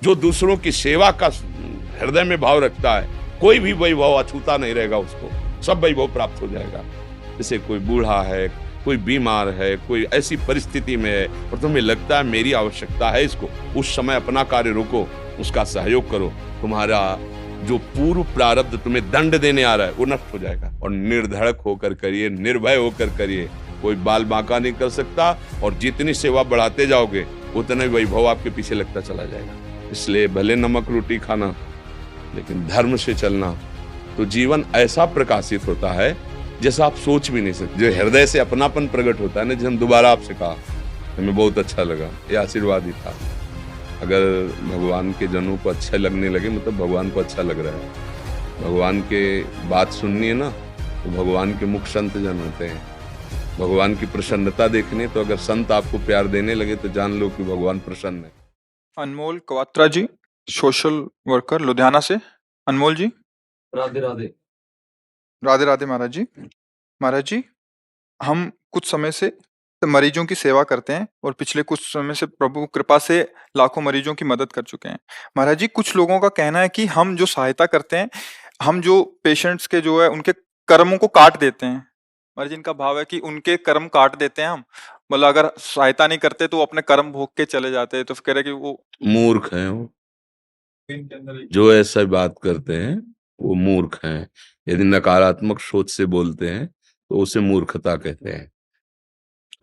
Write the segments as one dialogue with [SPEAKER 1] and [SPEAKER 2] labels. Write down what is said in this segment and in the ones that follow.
[SPEAKER 1] जो दूसरों की सेवा का हृदय में भाव रखता है, कोई भी वैभव अछूता नहीं रहेगा उसको, सब वैभव प्राप्त हो जाएगा। जैसे कोई बूढ़ा है, कोई बीमार है, कोई ऐसी परिस्थिति में है और तुम्हें लगता है मेरी आवश्यकता है इसको, उस समय अपना कार्य रोको, उसका सहयोग करो। तुम्हारा जो पूर्व प्रारब्ध तुम्हें दंड देने आ रहा है वो नष्ट हो जाएगा। और निर्धड़क होकर करिए, निर्भय होकर करिए, कोई बाल बांका नहीं कर सकता। और जितनी सेवा बढ़ाते जाओगे उतना ही वैभव आपके पीछे लगता चला जाएगा। इसलिए भले नमक रोटी खाना, लेकिन धर्म से चलना, तो जीवन ऐसा प्रकाशित होता है जैसा आप सोच भी नहीं सकते। जो हृदय से अपनापन प्रकट होता है ना, जैसे हम दोबारा आपसे कहा, हमें बहुत अच्छा लगा, ये आशीर्वाद ही था। अगर भगवान के जनों को अच्छा लगने लगे मतलब भगवान को अच्छा लग रहा है। भगवान के बात सुननी है ना, तो भगवान के मुख संत जन होते हैं। भगवान की प्रसन्नता देखनी, तो अगर संत आपको प्यार देने लगे तो जान लो कि भगवान प्रसन्न है।
[SPEAKER 2] अनमोल कवात्रा जी, सोशल वर्कर लुधियाना से। अनमोल जी।
[SPEAKER 3] राधे राधे।
[SPEAKER 2] राधे राधे महाराज जी। महाराज जी, हम कुछ समय से मरीजों की सेवा करते हैं और पिछले कुछ समय से प्रभु कृपा से लाखों मरीजों की मदद कर चुके हैं। महाराज जी, कुछ लोगों का कहना है कि हम जो सहायता करते हैं, हम जो पेशेंट्स के जो है उनके कर्मों को काट देते हैं। महाराज जी, इनका भाव है कि उनके कर्म काट देते हैं हम, मतलब अगर सहायता नहीं करते तो वो अपने कर्म भोग के चले जाते हैं। तो कह रहे कि वो
[SPEAKER 1] मूर्ख हैं वो, जो ऐसा बात करते हैं वो मूर्ख हैं। यदि नकारात्मक सोच से बोलते हैं तो उसे मूर्खता कहते हैं।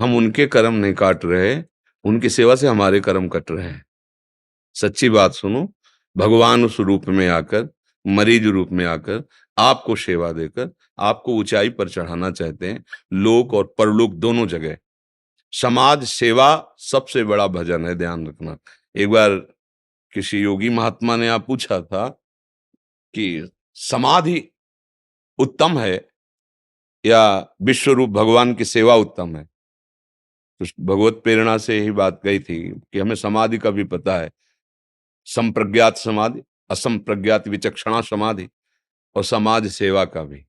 [SPEAKER 1] हम उनके कर्म नहीं काट रहे, उनकी सेवा से हमारे कर्म कट रहे हैं। सच्ची बात सुनो, भगवान उस रूप में आकर, मरीज रूप में आकर आपको सेवा देकर आपको ऊंचाई पर चढ़ाना चाहते हैं, लोक और परलोक दोनों जगह। समाज सेवा सबसे बड़ा भजन है, ध्यान रखना। एक बार किसी योगी महात्मा ने आप पूछा था कि समाधि उत्तम है या विश्व रूप भगवान की सेवा उत्तम है। तो भगवत प्रेरणा से यही बात कही थी कि हमें समाधि का भी पता है, संप्रज्ञात समाधि, असंप्रज्ञात विचक्षणा समाधि और समाज सेवा का भी।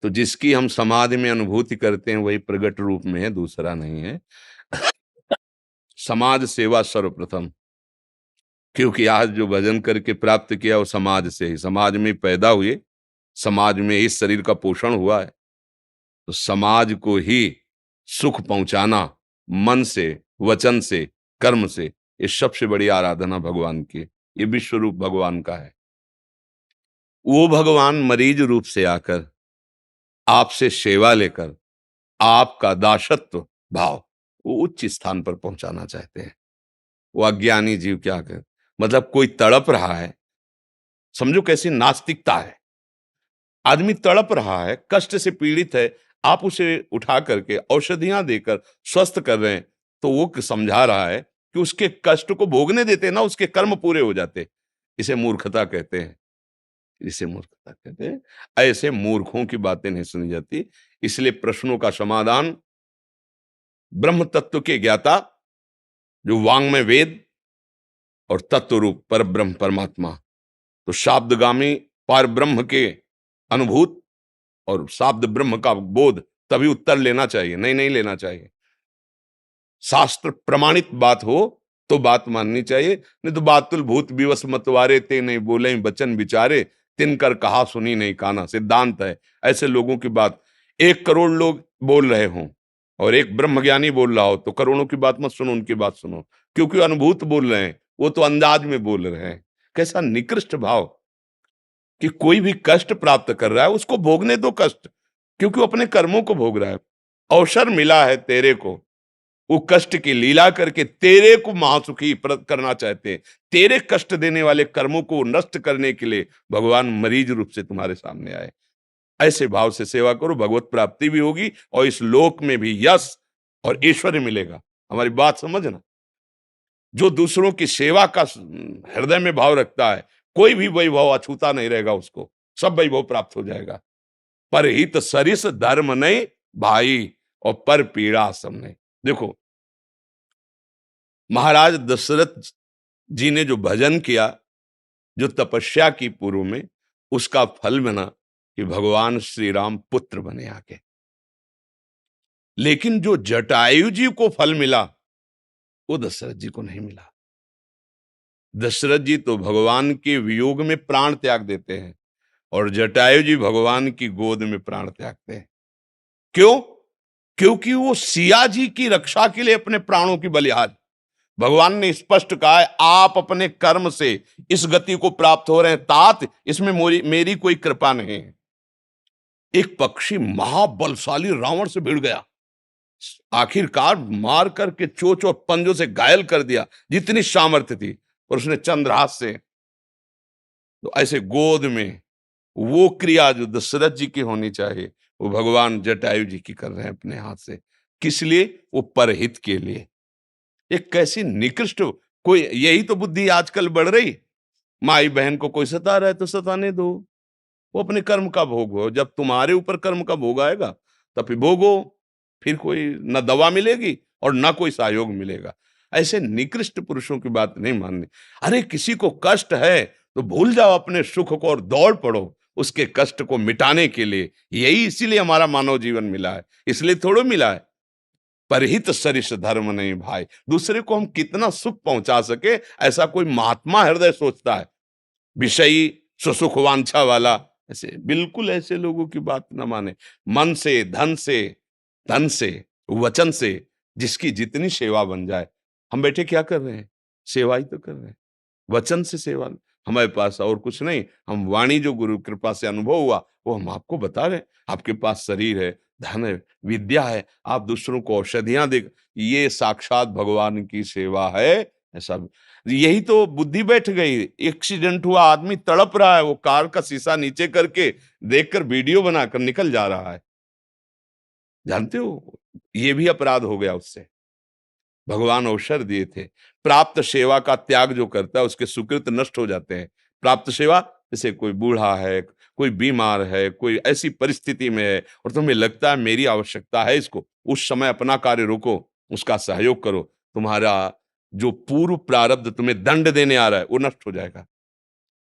[SPEAKER 1] तो जिसकी हम समाधि में अनुभूति करते हैं वही प्रगट रूप में है, दूसरा नहीं है। समाज सेवा सर्वप्रथम, क्योंकि आज जो भजन करके प्राप्त किया वो समाज से ही, समाज में पैदा हुए, समाज में इस शरीर का पोषण हुआ है। तो समाज को ही सुख पहुंचाना मन से, वचन से, कर्म से, ये सबसे बड़ी आराधना भगवान की। ये विश्व रूप भगवान का है। वो भगवान मरीज रूप से आकर आपसे सेवा लेकर आपका दासत्व भाव वो उच्च स्थान पर पहुंचाना चाहते हैं। वो अज्ञानी जीव क्या कर, मतलब कोई तड़प रहा है, समझो कैसी नास्तिकता है। आदमी तड़प रहा है, कष्ट से पीड़ित है, आप उसे उठा करके औषधियां देकर स्वस्थ कर रहे हैं, तो वो समझा रहा है कि उसके कष्ट को भोगने देते ना, उसके कर्म पूरे हो जाते। इसे मूर्खता कहते हैं, इसे मूर्खता कहते हैं। ऐसे मूर्खों की बातें नहीं सुनी जाती। इसलिए प्रश्नों का समाधान ब्रह्म तत्व के ज्ञाता, जो वांग्मय वेद और तत्व रूप पर ब्रह्म परमात्मा, तो शाब्दगामी पार ब्रह्म के अनुभूत और शाब्द ब्रह्म का बोध, तभी उत्तर लेना चाहिए, नहीं लेना चाहिए। शास्त्र प्रमाणित बात हो तो बात माननी चाहिए, नहीं तो बातुल भूत विवश मतवारे, ते नहीं बोले बचन विचारे, तिनकर कहा सुनी नहीं काना। सिद्धांत है। ऐसे लोगों की बात 1 करोड़ लोग बोल रहे हों और एक ब्रह्मज्ञानी बोल रहा हो तो करोड़ों की बात मत सुनो, उनकी बात सुनो, क्योंकि अनुभूत बोल रहे हैं, वो तो अंदाज में बोल रहे हैं। कैसा निकृष्ट भाव कि कोई भी कष्ट प्राप्त कर रहा है उसको भोगने दो कष्ट, क्योंकि वो अपने कर्मों को भोग रहा है। अवसर मिला है तेरे को, वो कष्ट की लीला करके तेरे को महासुखी करना चाहते हैं। तेरे कष्ट देने वाले कर्मों को नष्ट करने के लिए भगवान मरीज रूप से तुम्हारे सामने आए। ऐसे भाव से सेवा करो, भगवत प्राप्ति भी होगी और इस लोक में भी यश और ऐश्वर्य मिलेगा। हमारी बात समझना। जो दूसरों की सेवा का हृदय में भाव रखता है, कोई भी वैभव अछूता नहीं रहेगा उसको, सब वैभव प्राप्त हो जाएगा। पर हित सरिस धर्म नहीं भाई, और पर पीड़ा सम नहीं। देखो, महाराज दशरथ जी ने जो भजन किया, जो तपस्या की पूर्व में, उसका फल बना कि भगवान श्री राम पुत्र बने आके। लेकिन जो जटायु जी को फल मिला वो दशरथ जी को नहीं मिला। दशरथ जी तो भगवान के वियोग में प्राण त्याग देते हैं और जटायु जी भगवान की गोद में प्राण त्यागते हैं। क्यों? क्योंकि वो सिया जी की रक्षा के लिए अपने प्राणों की बलिहार। भगवान ने स्पष्ट कहा है, आप अपने कर्म से इस गति को प्राप्त हो रहे हैं तात, इसमें मेरी कोई कृपा नहीं है। एक पक्षी महाबलशाली रावण से भिड़ गया, आखिरकार मार करके चोंच और पंजों से घायल कर दिया, जितनी सामर्थ्य थी, और उसने चंद्रहास से। तो ऐसे गोद में वो क्रिया जो दशरथ जी की होनी चाहिए, वो भगवान जटायु जी की कर रहे हैं अपने हाथ से। किस लिए? वो परहित के लिए। एक कैसी निकृष्ट, कोई यही तो बुद्धि आजकल बढ़ रही। माई बहन को कोई सता रहा है तो सताने दो, वो अपने कर्म का भोग हो। जब तुम्हारे ऊपर कर्म का भोग आएगा तब फिर भोगो, फिर कोई न दवा मिलेगी और ना कोई सहयोग मिलेगा। ऐसे निकृष्ट पुरुषों की बात नहीं माननी। अरे किसी को कष्ट है तो भूल जाओ अपने सुख को और दौड़ पड़ो उसके कष्ट को मिटाने के लिए। यही इसीलिए हमारा मानव जीवन मिला है, इसलिए थोड़ो मिला है। परहित सरिस धर्म नहीं भाई, दूसरे को हम कितना सुख पहुंचा सके ऐसा कोई महात्मा हृदय सोचता है। विषयी सुसुख वांछा वाला, ऐसे बिल्कुल ऐसे लोगों की बात न माने। मन से, धन से, तन से, वचन से जिसकी जितनी सेवा बन जाए। हम बैठे क्या कर रहे हैं? सेवा ही तो कर रहे हैं। वचन से सेवा, हमारे पास और कुछ नहीं। हम वाणी जो गुरु कृपा से अनुभव हुआ वो हम आपको बता रहे हैं। आपके पास शरीर है, धन है, विद्या है, आप दूसरों को औषधियां दे, ये साक्षात भगवान की सेवा है। ऐसा यही तो बुद्धि बैठ गई। एक्सीडेंट हुआ, आदमी तड़प रहा है, वो कार का शीशा नीचे करके देखकर वीडियो बनाकर निकल जा रहा है। जानते हो, ये भी अपराध हो गया उससे। भगवान अवसर दिए थे। प्राप्त सेवा का त्याग जो करता है उसके सुकृत नष्ट हो जाते हैं। प्राप्त सेवा, जैसे कोई बूढ़ा है, कोई बीमार है, कोई ऐसी परिस्थिति में है और तुम्हें लगता है मेरी आवश्यकता है इसको, उस समय अपना कार्य रोको, उसका सहयोग करो। तुम्हारा जो पूर्व प्रारब्ध तुम्हें दंड देने आ रहा है वो नष्ट हो जाएगा।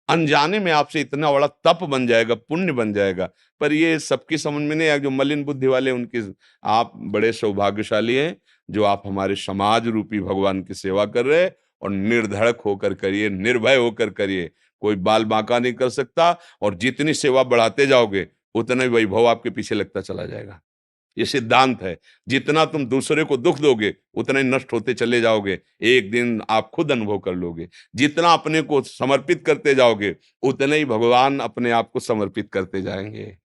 [SPEAKER 1] अनजाने में आपसे इतना बड़ा तप बन जाएगा, पुण्य बन जाएगा। पर ये सबकी समझ में नहीं आया, जो मलिन बुद्धि वाले उनकी। आप बड़े सौभाग्यशाली हैं जो आप हमारे समाज रूपी भगवान की सेवा कर रहे हैं, और निर्धड़क होकर करिए, निर्भय होकर करिए। कोई बाल बांका नहीं कर सकता, और जितनी सेवा बढ़ाते जाओगे उतना ही वैभव आपके पीछे लगता चला जाएगा। ये सिद्धांत है। जितना तुम दूसरे को दुख दोगे उतना ही नष्ट होते चले जाओगे, एक दिन आप खुद अनुभव कर लोगे। जितना अपने को समर्पित करते जाओगे उतने ही भगवान अपने आप को समर्पित करते जाएंगे।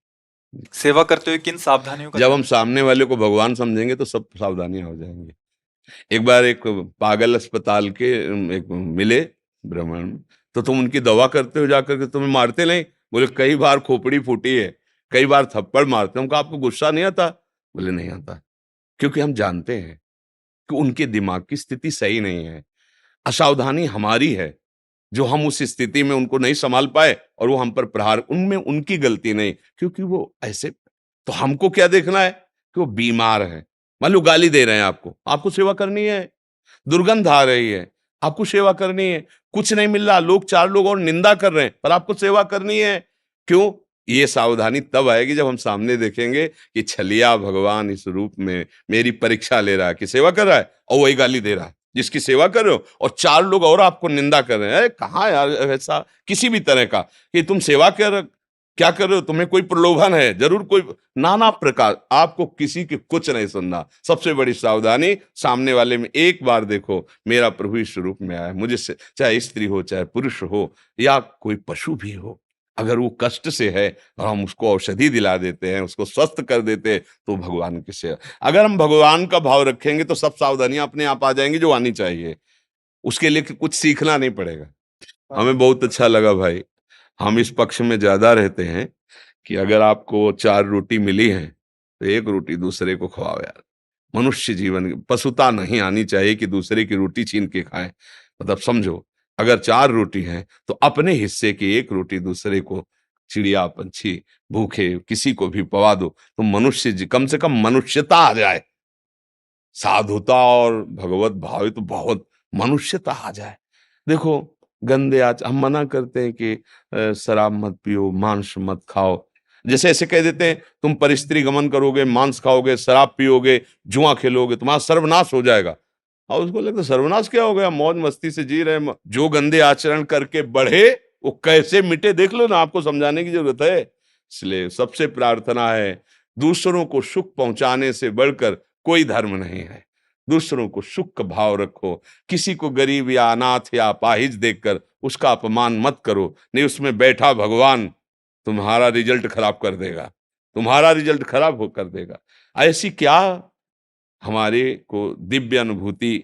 [SPEAKER 2] सेवा करते हुए किन सावधानियों का
[SPEAKER 1] जब
[SPEAKER 2] ध्यान
[SPEAKER 1] हम
[SPEAKER 2] रखें?
[SPEAKER 1] सामने वाले को भगवान समझेंगे तो सब सावधानियां हो जाएंगी। एक बार एक पागल अस्पताल के एक मिले ब्राह्मण, तो तुम उनकी दवा करते हो जाकर के, तुम्हें मारते नहीं? बोले कई बार खोपड़ी फूटी है, कई बार थप्पड़ मारते हैं। उनका आपको गुस्सा नहीं आता? बोले नहीं आता। क्योंकि हम जानते हैं कि उनके दिमाग की स्थिति सही नहीं है। असावधानी हमारी है जो हम उस स्थिति में उनको नहीं संभाल पाए और वो हम पर प्रहार, उनमें उनकी गलती नहीं, क्योंकि वो ऐसे। तो हमको क्या देखना है कि वो बीमार है। मान लो गाली दे रहे हैं आपको, आपको सेवा करनी है। दुर्गंध आ रही है, आपको सेवा करनी है। कुछ नहीं मिल रहा, लोग, चार लोग और निंदा कर रहे हैं, पर आपको सेवा करनी है। क्यों? ये सावधानी तब आएगी जब हम सामने देखेंगे कि छलिया भगवान इस रूप में मेरी परीक्षा ले रहा है कि सेवा कर रहा है, और वही गाली दे रहा है जिसकी सेवा कर रहे हो, और चार लोग और आपको निंदा कर रहे हैं। अरे कहाँ यार ऐसा किसी भी तरह का कि तुम सेवा कर क्या कर रहे हो, तुम्हें कोई प्रलोभन है, जरूर कोई नाना प्रकार। आपको किसी की कुछ नहीं सुनना। सबसे बड़ी सावधानी, सामने वाले में एक बार देखो मेरा प्रभु इस रूप में आया है, मुझे से, चाहे स्त्री हो, चाहे पुरुष हो, या कोई पशु भी हो, अगर वो कष्ट से है और हम उसको औषधि दिला देते हैं, उसको स्वस्थ कर देते हैं, तो भगवान की सेवा। अगर हम भगवान का भाव रखेंगे तो सब सावधानियां अपने आप आ जाएंगी जो आनी चाहिए। उसके लिए कुछ सीखना नहीं पड़ेगा। हमें बहुत अच्छा लगा भाई। हम इस पक्ष में ज्यादा रहते हैं कि अगर आपको 4 रोटी मिली है तो 1 रोटी दूसरे को खवाओ यार। मनुष्य जीवन, पशुता नहीं आनी चाहिए कि दूसरे की रोटी छीन के खाएं। मतलब समझो, अगर 4 रोटी हैं तो अपने हिस्से की 1 रोटी दूसरे को, चिड़िया, पंछी, भूखे किसी को भी पवा दो, तो मनुष्य कम से कम मनुष्यता आ जाए। साधुता और भगवत भाव तो बहुत, मनुष्यता आ जाए। देखो, गंदे आज हम मना करते हैं कि शराब मत पियो, मांस मत खाओ। जैसे ऐसे कह देते हैं तुम परिस्त्री गमन करोगे, मांस खाओगे, शराब पियोगे, जुआ खेलोगे, तुम्हारा सर्वनाश हो जाएगा। और उसको लगता सर्वनाश क्या हो गया, मौज मस्ती से जी रहे जो गंदे आचरण करके बढ़े वो कैसे मिटे देख लो ना, आपको समझाने की जरूरत है। इसलिए सबसे प्रार्थना है, दूसरों को सुख पहुंचाने से बढ़कर कोई धर्म नहीं है। दूसरों को सुख का भाव रखो, किसी को गरीब या अनाथ या अपाहिज देखकर उसका अपमान मत करो, नहीं उसमें बैठा भगवान तुम्हारा रिजल्ट खराब कर देगा, तुम्हारा रिजल्ट खराब हो कर देगा। ऐसी क्या हमारे को दिव्य अनुभूति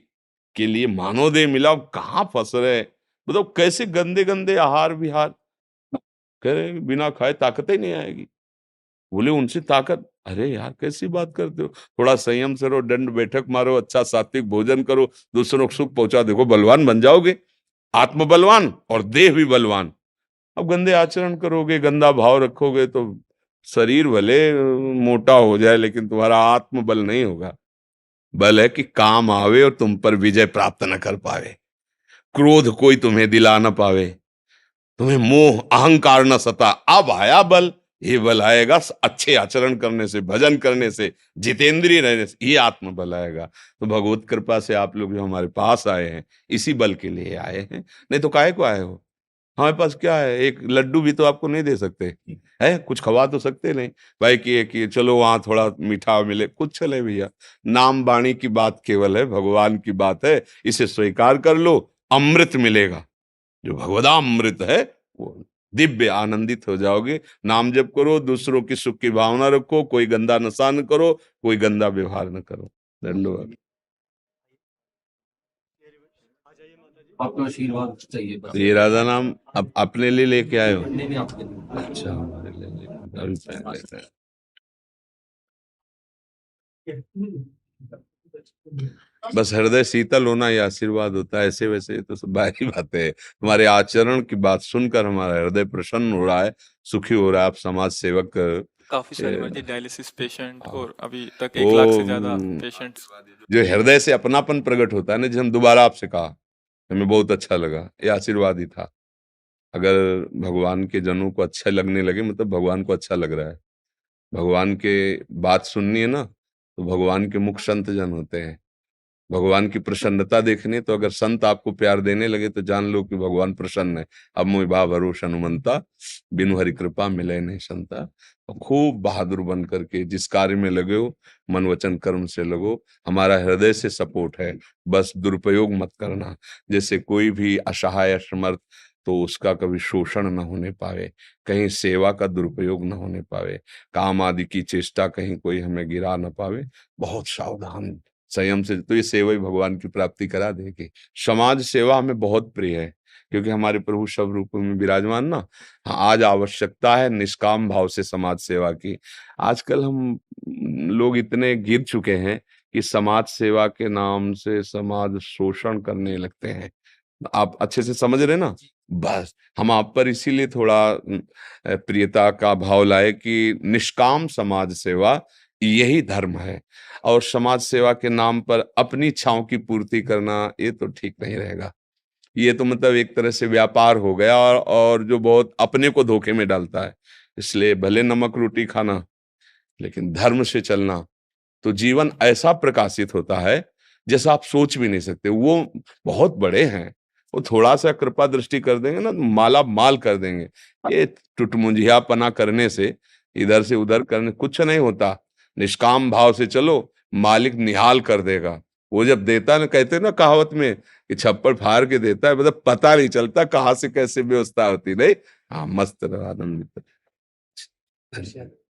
[SPEAKER 1] के लिए मानवदेह मिला, कहाँ फंस रहे, बताओ कैसे गंदे गंदे आहार विहार, कह रहे बिना खाए ताकत ही नहीं आएगी। बोले उनसे ताकत, अरे यार कैसी बात करते हो, थोड़ा संयम से रहो, दंड बैठक मारो, अच्छा सात्विक भोजन करो, दूसरों को सुख पहुंचा, देखो बलवान बन जाओगे, आत्म बलवान और देह भी बलवान। अब गंदे आचरण करोगे, गंदा भाव रखोगे तो शरीर भले मोटा हो जाए लेकिन तुम्हारा आत्म बल नहीं होगा। बल है कि काम आवे और तुम पर विजय प्राप्त न कर पावे, क्रोध कोई तुम्हें दिला न पावे, तुम्हें मोह अहंकार न सता। अब आया बल, ये बल आएगा अच्छे आचरण करने से, भजन करने से, जितेंद्रिय रहने से, ये आत्म बल आएगा। तो भगवत कृपा से आप लोग जो हमारे पास आए हैं इसी बल के लिए आए हैं, नहीं तो काहे को आए हो। हमारे पास क्या है, एक लड्डू भी तो आपको नहीं दे सकते है, कुछ खवा तो सकते नहीं भाई कि चलो वहां थोड़ा मीठा मिले, कुछ चले भैया। नाम वाणी की बात केवल है, भगवान की बात है, इसे स्वीकार कर लो, अमृत मिलेगा, जो भगवदामृत है वो दिव्य आनंदित हो जाओगे। नाम जप करो, दूसरों की सुख की भावना रखो, कोई गंदा नशा न करो, कोई गंदा व्यवहार न करो। धन्यवाद।
[SPEAKER 3] आपका आशीर्वाद चाहिए बस।
[SPEAKER 1] ये राधा नाम अब अपने लिए लेके आए हो?
[SPEAKER 3] नहीं नहीं, आपके लिए।
[SPEAKER 1] अच्छा हमारे लिए लेके, अभी पहन लेते हैं। बस हृदय शीतल होना ये आशीर्वाद होता है, ऐसे वैसे तो सब बाहरी बातें है। तुम्हारे आचरण की बात सुनकर हमारा हृदय प्रसन्न हो रहा है, सुखी हो रहा है। आप समाज सेवक
[SPEAKER 2] काफी सारे
[SPEAKER 1] ये,
[SPEAKER 2] मल्टी डायलिसिस पेशेंट और अभी तक
[SPEAKER 1] वो
[SPEAKER 2] 1 लाख से ज्यादा पेशेंट्स।
[SPEAKER 1] जो हृदय से अपनापन प्रकट होता है ना, जिसे हम दोबारा आपसे कहा, हमें बहुत अच्छा लगा, ये आशीर्वाद ही था। अगर भगवान के जनों को अच्छा लगने लगे मतलब भगवान को अच्छा लग रहा है। भगवान के बात सुननी है ना तो भगवान के मुख संत जन होते हैं। भगवान की प्रसन्नता देखनी है तो अगर संत आपको प्यार देने लगे तो जान लो कि भगवान प्रसन्न है। अब मोहि बा भरोस हनुमंता, बिनु हरि कृपा मिले नहीं संता। तो खूब बहादुर बन करके जिस कार्य में लगे हो, मन वचन कर्म से लगो। हमारा हृदय से सपोर्ट है, बस दुरुपयोग मत करना। जैसे कोई भी असहाय असमर्थ तो उसका कभी शोषण न होने पावे, कहीं सेवा का दुरुपयोग न होने पावे, काम आदि की चेष्टा कहीं कोई हमें गिरा न पावे। बहुत सावधान संयम से, तो ये सेवा ही भगवान की प्राप्ति करा देगी। समाज सेवा हमें बहुत प्रिय है क्योंकि हमारे प्रभु सब रूपों में विराजमान ना। हाँ, आज आवश्यकता है निष्काम भाव से समाज सेवा की। आजकल हम लोग इतने गिर चुके हैं कि समाज सेवा के नाम से समाज शोषण करने लगते हैं। आप अच्छे से समझ रहे ना। बस हम आप पर इसीलिए थोड़ा प्रियता का भाव लाए कि निष्काम समाज सेवा यही धर्म है। और समाज सेवा के नाम पर अपनी इच्छाओं की पूर्ति करना ये तो ठीक नहीं रहेगा। ये तो मतलब एक तरह से व्यापार हो गया और जो बहुत अपने को धोखे में डालता है। इसलिए भले नमक रोटी खाना लेकिन धर्म से चलना तो जीवन ऐसा प्रकाशित होता है जैसा आप सोच भी नहीं सकते। वो बहुत बड़े हैं, वो थोड़ा सा कृपा दृष्टि कर देंगे ना तो माला माल कर देंगे। ये टुटमुंजियापना करने से, इधर से उधर करने कुछ नहीं होता। निष्काम भाव से चलो, मालिक निहाल कर देगा। वो जब देता है ना, कहते हैं ना कहावत में कि छप्पड़ फाड़ के देता है, मतलब पता नहीं चलता कहाँ से कैसे व्यवस्था होती। नहीं, हाँ मस्त रहो, आनंदित रहो।